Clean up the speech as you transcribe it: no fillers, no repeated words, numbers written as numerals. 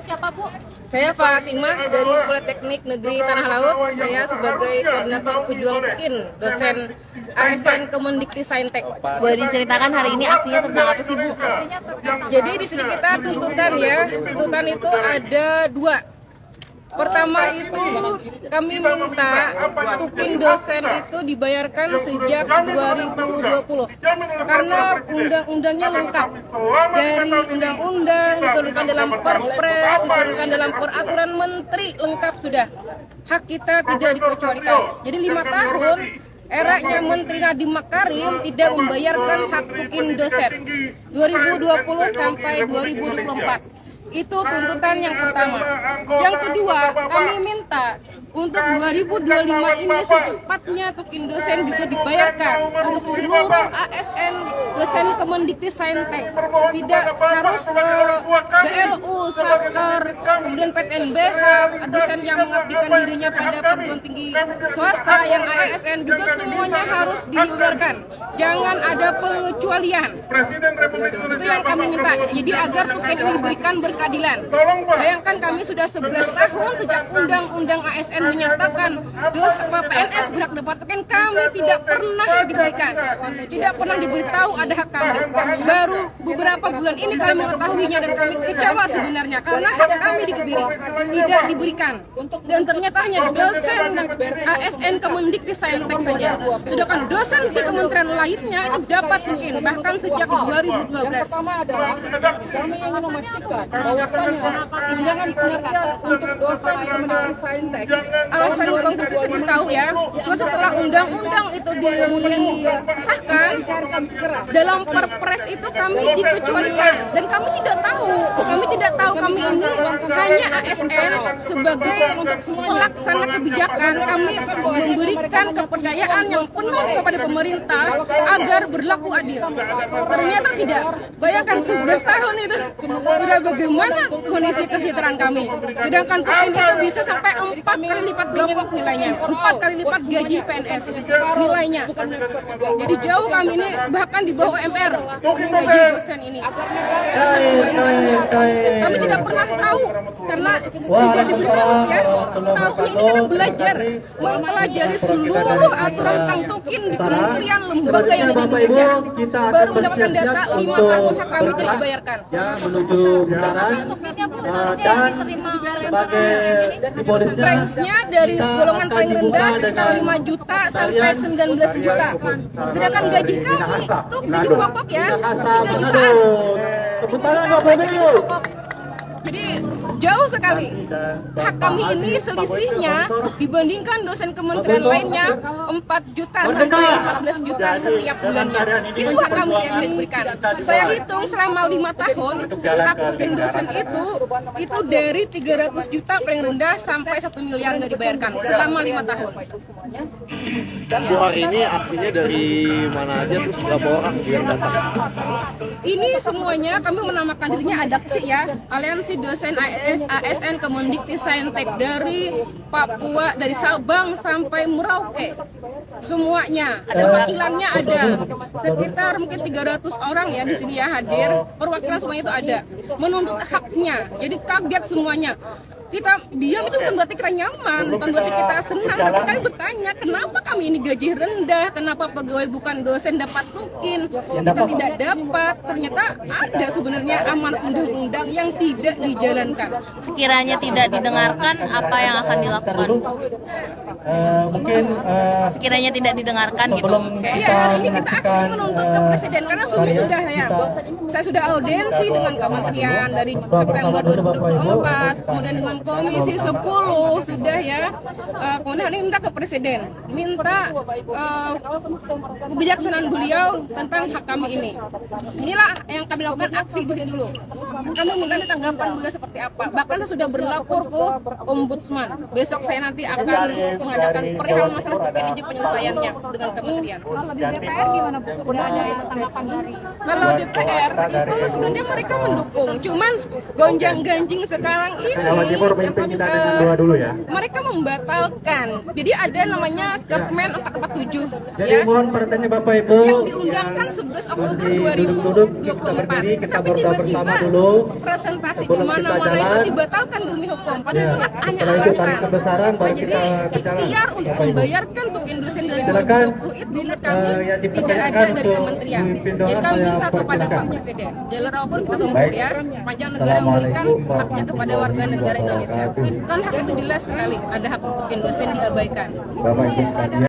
siapa, Bu? Saya Fatimah dari Politeknik Negeri Tanah Laut. Saya sebagai koordinator pejuang UIN, dosen ASN Kemendikti Saintek. Boleh diceritakan hari ini aksinya tentang apa sih, Bu? Jadi di sini kita tuntutan ya. Tuntutan itu ada dua. Pertama itu kami minta tukin dosen itu dibayarkan sejak 2020 karena undang-undangnya lengkap, dari undang-undang diturunkan dalam perpres, diturunkan dalam peraturan menteri, lengkap sudah. Hak kita tidak dikecualikan. Jadi 5 tahun eranya Menteri Nadiem Makarim tidak membayarkan hak tukin dosen 2020 sampai 2024. Itu tuntutan yang pertama. Yang kedua, kami minta untuk 2025 ini secepatnya tukin dosen juga dibayarkan untuk seluruh ASN dosen Kemendikti Saintek. Tidak harus BLU, Saker, kemudian PTNBH, dosen yang mengabdikan dirinya pada perguruan tinggi swasta yang ASN juga semuanya harus dibayarkan. Jangan ada pengecualian. Itu yang kami minta. Jadi agar tukin ini diberikan berkeadilan. Bayangkan kami sudah 11 tahun sejak undang-undang ASN menyatakan PNS berhak dapat tukin, kami tidak pernah diberikan, tidak pernah diberitahu ada hak kami. Baru beberapa bulan ini kami mengetahuinya dan kami kecewa sebenarnya karena hak kami dikebiri, tidak diberikan. Dan ternyata hanya dosen ASN Kemendikti Saintek saja. Sedangkan dosen di kementerian lainnya itu dapat mungkin bahkan sejak 2012. Pertama adalah kami ingin memastikan bahwasanya tunjangan kinerja untuk dosen Kemendikti Saintek. Alasan konkret saya tidak tahu ya. Cuma setelah undang-undang itu disahkan, dalam perpres itu kami dikecualikan dan kami tidak tahu. Kami tidak tahu kami ini hanya ASN sebagai pelaksana kebijakan. Kami memberikan kepercayaan yang penuh kepada pemerintah agar berlaku adil. Ternyata tidak. Bayangkan 11 tahun itu sudah bagaimana kondisi kesejahteraan kami. Sedangkan tukin itu bisa sampai 4 kali lipat gapok nilainya, 4 kali lipat gaji PNS nilainya. Jadi jauh kami ini bahkan di bawah UMR gaji dosen ini. Alasan pemerintahnya kami tidak pernah tahu karena tidak diberitahu ya. Tahunya ini karena belajar, mempelajari seluruh aturan tentang tukin di kementerian lembaga yang ada di Indonesia. Baru mendapatkan data 5 tahun hak kami tidak dibayarkan. Ya, menuju bundaran dan sebagai Range-nya dari golongan paling rendah sekitar 5 juta sampai 19 juta. Sedangkan gaji kami itu gaji pokok ya 3 jutaan. sementara nggak boleh yuk. Jadi jauh sekali hak kami ini selisihnya dibandingkan dosen kementerian lainnya 4 juta sampai 14 juta setiap bulannya. Itu hak kami yang diberikan. Saya hitung selama 5 tahun hak tukin dosen itu dari 300 juta paling rendah sampai 1 miliar nggak dibayarkan selama 5 tahun. Bu, hari ini aksinya dari mana aja, terus berapa orang yang datang? Ini semuanya kami menamakan dirinya ADAKSI ya, Aliansi Dosen ASN Kemendikti Saintek, dari Papua, dari Sabang sampai Merauke. Semuanya ada wakilannya, ada sekitar mungkin 300 orang ya di sini ya hadir. Perwakilan semuanya itu ada menuntut haknya. Jadi kaget semuanya. Kita diam itu bukan berarti kita nyaman, bukan berarti kita senang, tapi kami bertanya kenapa kami ini gaji rendah, kenapa pegawai bukan dosen dapat tukin, kita tidak dapat. Ternyata ada sebenarnya amanat undang-undang yang tidak dijalankan. Sekiranya tidak didengarkan, apa yang akan dilakukan? Mungkin Sekiranya tidak didengarkan gitu. Iya, hari ini kita aksi menuntut ke presiden karena sebenarnya sudah saya sudah audiensi dengan kementerian dari September 2024, kemudian dengan Komisi 10 sudah ya. Kemudian hari ini minta ke presiden, minta kebijaksanaan beliau tentang hak kami ini. Inilah yang kami lakukan aksi di sini dulu. Kami minta tanggapan beliau seperti apa. Bahkan saya sudah berlapor ke Ombudsman. Besok saya nanti akan mengadakan perihal masalah PPDJ penyelesaiannya dengan kementerian. Kalau di DPR gimana Bu? Sudah ada tanggapan dari? Kalau DPR itu sebenarnya mereka mendukung, cuman gonjang-ganjing sekarang ini mereka membatalkan. Jadi ada namanya Kepmen 447 jadi ya, mohon perhatiannya Bapak Ibu. yang diundangkan 11 Oktober 2024. Kita Tapi berdoa bersama tiba-tiba dulu. presentasi di sebelum kita mana-mana itu jalan, dibatalkan demi hukum. Padahal ya, itu hanya setelah itu alasan. tarik kebesaran Nah, baru jadi kita berjalan. ikhtiar untuk Bapak Ibu. membayarkan tukin dosen dari Silakan, 2020 itu menurut kami yang tidak dipercayakan ada dari untuk kementerian. memimpin Jadi doa, kami saya minta kepada persilakan. Pak Presiden, jalur apapun kita tempuh Baik. ya, panjang negara memberikan Assalamualaikum haknya kepada warga negara Indonesia. warahmatullahi wabarakatuh. Kan hak itu jelas sekali, ada hak tukin dosen diabaikan. Bapak Ibu sekalian.